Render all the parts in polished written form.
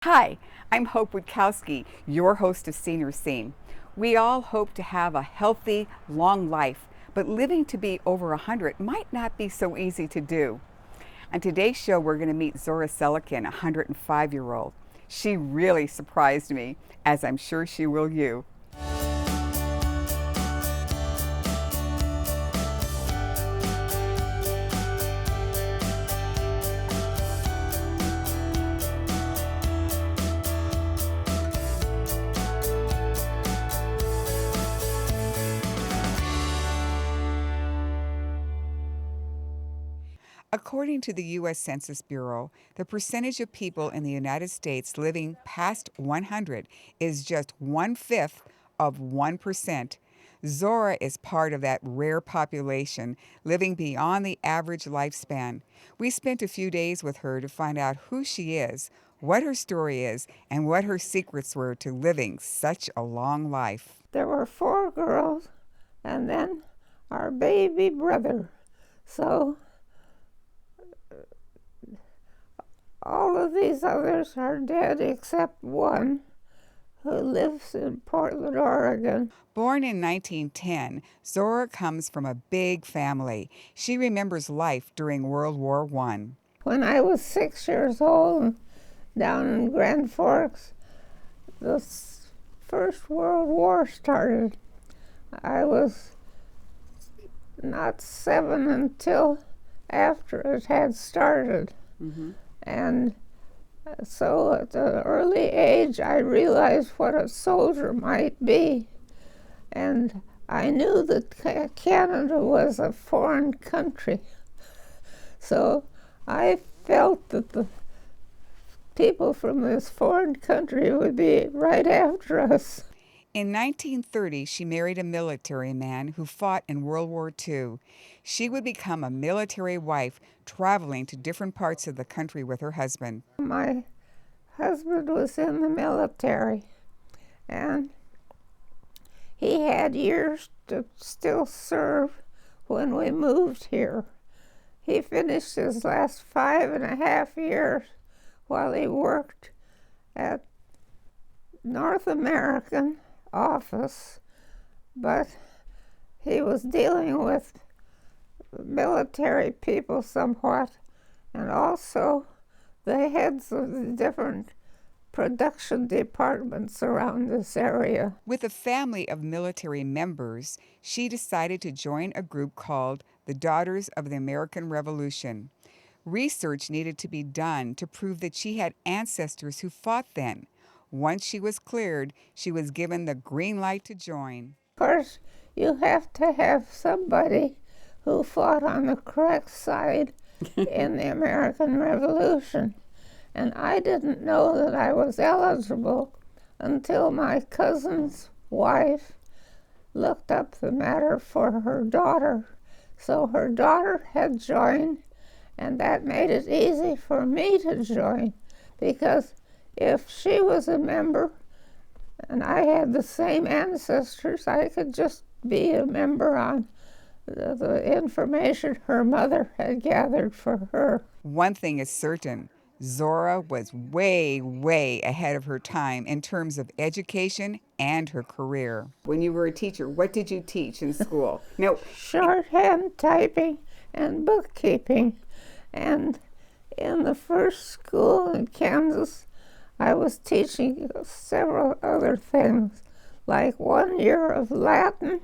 Hi, I'm Hope Witkowsky, your host of Senior Scene. We all hope to have a healthy, long life, but living to be over 100 might not be so easy to do. On today's show, we're going to meet Zora Selikin, a 105-year-old. She really surprised me, as I'm sure she will you. According to the U.S. Census Bureau, the percentage of people in the United States living past 100 is just 1/5 of 1%. Zora is part of that rare population living beyond the average lifespan. We spent a few days with her to find out who she is, what her story is, and what her secrets were to living such a long life. There were 4 girls and then our baby brother. So all of these others are dead except one who lives in Portland, Oregon. Born in 1910, Zora comes from a big family. She remembers life during World War I. When I was 6 years old, down in Grand Forks, the First World War started. I was not 7 until after it had started. Mm-hmm. And so at an early age, I realized what a soldier might be. And I knew that Canada was a foreign country. So I felt that the people from this foreign country would be right after us. In 1930, she married a military man who fought in World War II. She would become a military wife, traveling to different parts of the country with her husband. My husband was in the military, and he had years to still serve when we moved here. He finished his last 5.5 years while he worked at North American office, but he was dealing with military people somewhat, and also the heads of the different production departments around this area. With a family of military members, she decided to join a group called the Daughters of the American Revolution. Research needed to be done to prove that she had ancestors who fought then. Once she was cleared, she was given the green light to join. Of course, you have to have somebody who fought on the correct side in the American Revolution. And I didn't know that I was eligible until my cousin's wife looked up the matter for her daughter. So her daughter had joined, and that made it easy for me to join, because if she was a member and I had the same ancestors, I could just be a member on the information her mother had gathered for her. One thing is certain, Zora was way, way ahead of her time in terms of education and her career. When you were a teacher, what did you teach in school? No. Shorthand, typing, and bookkeeping. And in the first school in Kansas, I was teaching several other things, like 1 year of Latin,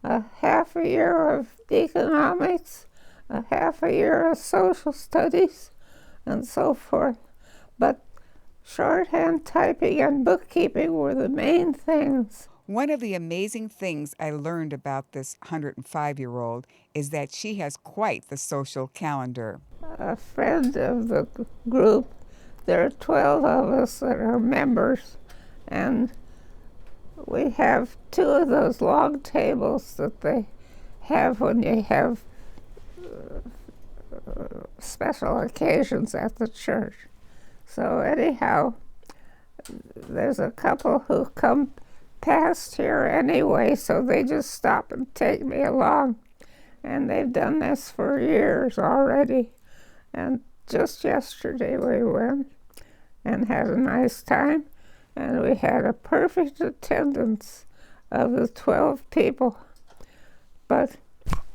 a half a year of economics, a half a year of social studies, and so forth. But shorthand, typing, and bookkeeping were the main things. One of the amazing things I learned about this 105-year-old is that she has quite the social calendar. A friend of the group, there are 12 of us that are members, and we have 2 of those long tables that they have when you have special occasions at the church. So anyhow, there's a couple who come past here anyway, so they just stop and take me along. And they've done this for years already. And just yesterday we went, and had a nice time. And we had a perfect attendance of the 12 people. But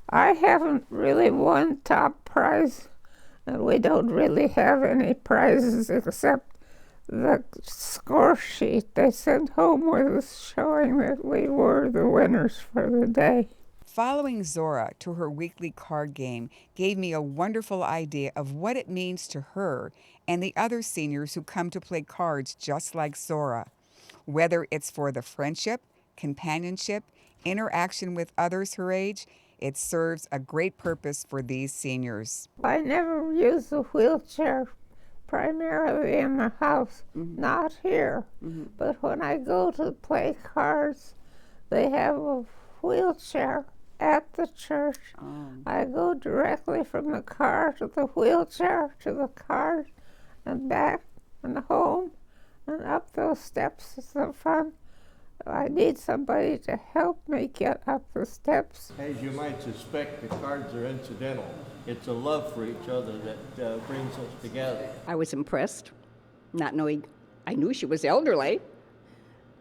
I haven't really won top prize, and we don't really have any prizes except the score sheet they sent home with us showing that we were the winners for the day. Following Zora to her weekly card game gave me a wonderful idea of what it means to her and the other seniors who come to play cards just like Zora. Whether it's for the friendship, companionship, interaction with others her age, it serves a great purpose for these seniors. I never use the wheelchair primarily in the house, not here. But when I go to play cards, they have a wheelchair at the church. I go directly from the car to the wheelchair to the card and back and home and up those steps. It's so fun. I need somebody to help me get up the steps. As you might suspect, the cards are incidental. It's a love for each other that brings us together. I was impressed, not knowing, I knew she was elderly,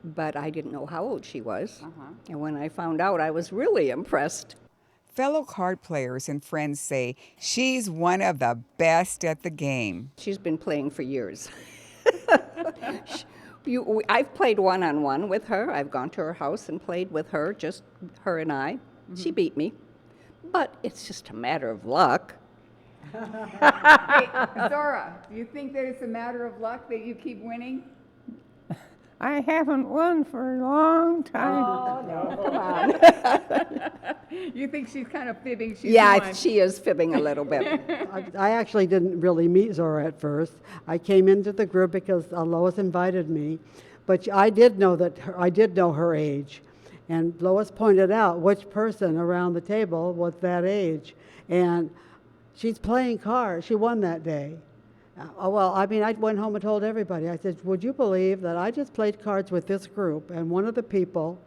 but I didn't know how old she was. And when I found out, I was really impressed. Fellow card players and friends say she's one of the best at the game. She's been playing for years. I've played one-on-one with her. I've gone to her house and played with her, just her and I. She beat me, but it's just a matter of luck. Hey, Zora, do you think that it's a matter of luck that you keep winning? I haven't won for a long time. Oh, no, come on. You think she's kind of fibbing? Yeah, she is fibbing a little bit. I actually didn't really meet Zora at first. I came into the group because Lois invited me, but I did know her age, and Lois pointed out which person around the table was that age, and she's playing cards. She won that day. I went home and told everybody. I said, "Would you believe that I just played cards with this group, and one of the people,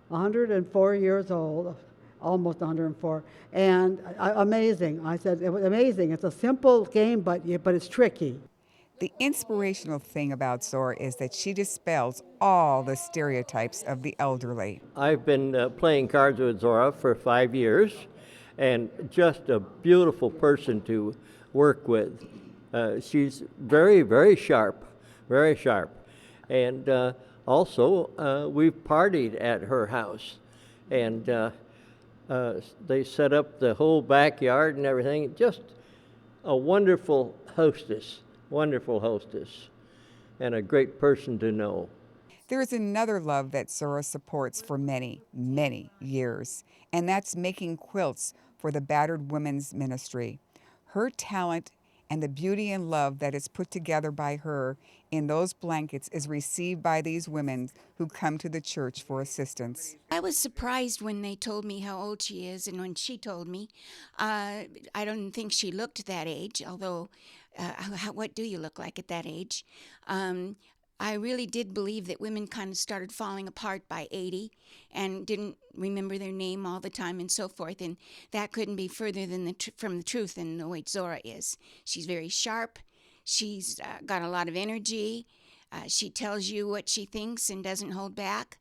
104 years old." Almost 104, and amazing. I said, it was amazing. It's a simple game, but it's tricky. The inspirational thing about Zora is that she dispels all the stereotypes of the elderly. I've been playing cards with Zora for 5 years, and just a beautiful person to work with. She's very, very sharp, and also we've partied at her house, and they set up the whole backyard and everything. Just a wonderful hostess, and a great person to know. There is another love that Zora supports for many, many years, and that's making quilts for the Battered Women's Ministry. Her talent and the beauty and love that is put together by her in those blankets is received by these women who come to the church for assistance. I was surprised when they told me how old she is, and when she told me, I don't think she looked that age, although what do you look like at that age? I really did believe that women kind of started falling apart by 80 and didn't remember their name all the time and so forth, and that couldn't be further than from the truth than the way Zora is. She's very sharp. She's got a lot of energy. She tells you what she thinks and doesn't hold back.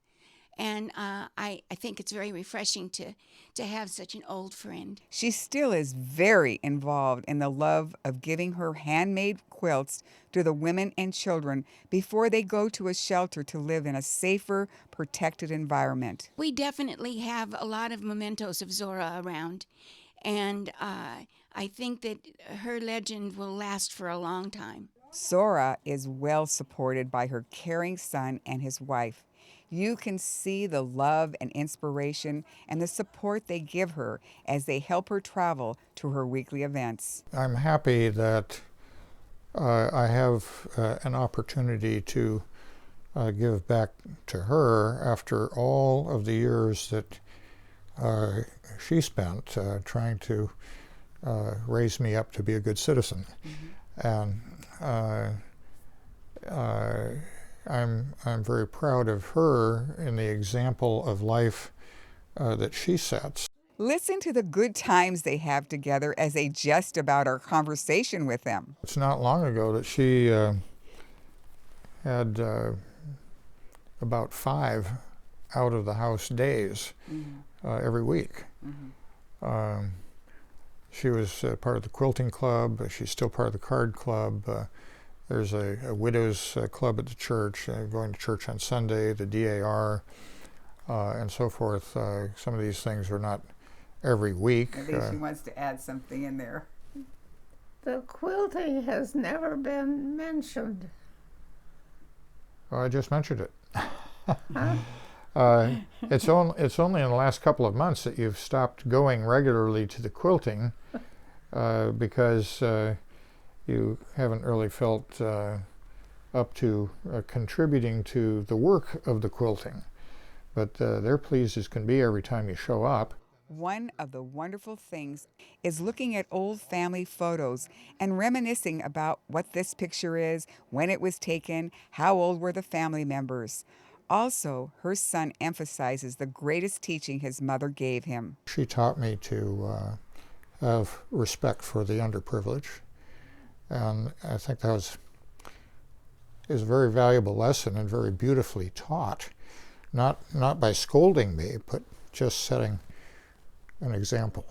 And I think it's very refreshing to have such an old friend. She still is very involved in the love of giving her handmade quilts to the women and children before they go to a shelter to live in a safer, protected environment. We definitely have a lot of mementos of Zora around, and I think that her legend will last for a long time. Zora is well supported by her caring son and his wife. You can see the love and inspiration and the support they give her as they help her travel to her weekly events. I'm happy that I have an opportunity to give back to her after all of the years that she spent trying to raise me up to be a good citizen. And I'm very proud of her in the example of life that she sets. Listen to the good times they have together as they jest about our conversation with them. It's not long ago that she had about 5 out of the house days every week. She was part of the quilting club. She's still part of the card club. There's a widows club at the church, going to church on Sunday, the DAR, and so forth. Some of these things are not every week. I think she wants to add something in there. The quilting has never been mentioned. Oh, I just mentioned it. Huh? It's only in the last couple of months that you've stopped going regularly to the quilting because you haven't really felt up to contributing to the work of the quilting. But they're pleased as can be every time you show up. One of the wonderful things is looking at old family photos and reminiscing about what this picture is, when it was taken, how old were the family members. Also, her son emphasizes the greatest teaching his mother gave him. She taught me to have respect for the underprivileged, and I think that is a very valuable lesson and very beautifully taught, not by scolding me, but just setting an example.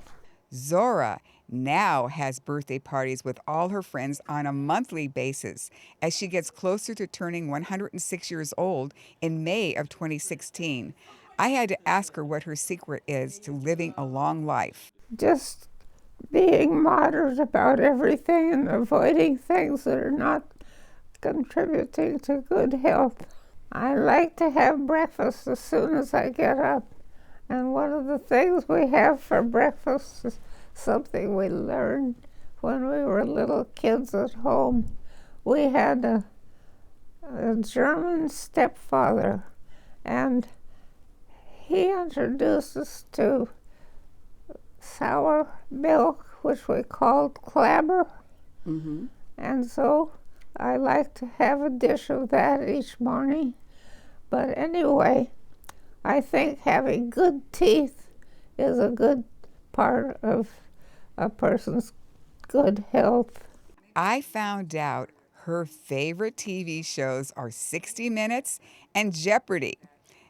Zora now has birthday parties with all her friends on a monthly basis as she gets closer to turning 106 years old in May of 2016. I had to ask her what her secret is to living a long life. Just being moderate about everything and avoiding things that are not contributing to good health. I like to have breakfast as soon as I get up. And one of the things we have for breakfast is something we learned when we were little kids at home. We had a German stepfather, and he introduced us to sour milk, which we called clabber. And so I like to have a dish of that each morning. But anyway, I think having good teeth is a good part of a person's good health. I found out her favorite TV shows are 60 Minutes and Jeopardy.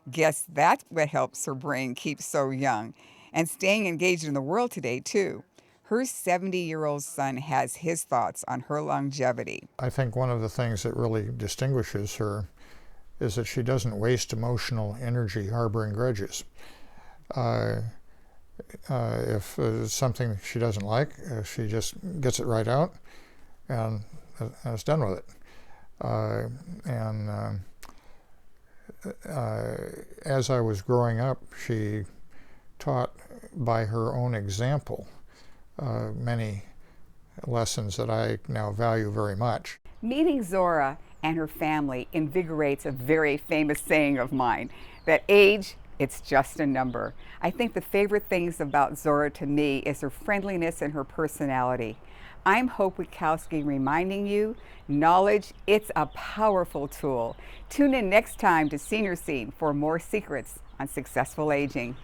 Guess that's what helps her brain keep so young and staying engaged in the world today, too. Her 70-year-old son has his thoughts on her longevity. I think one of the things that really distinguishes her is that she doesn't waste emotional energy harboring grudges. If it's something she doesn't like, she just gets it right out and is done with it. As I was growing up, she taught by her own example many lessons that I now value very much. Meeting Zora and her family invigorates a very famous saying of mine, that age, it's just a number. I think the favorite things about Zora to me is her friendliness and her personality. I'm Hope Witkowsky reminding you, knowledge, it's a powerful tool. Tune in next time to Senior Scene for more secrets on successful aging.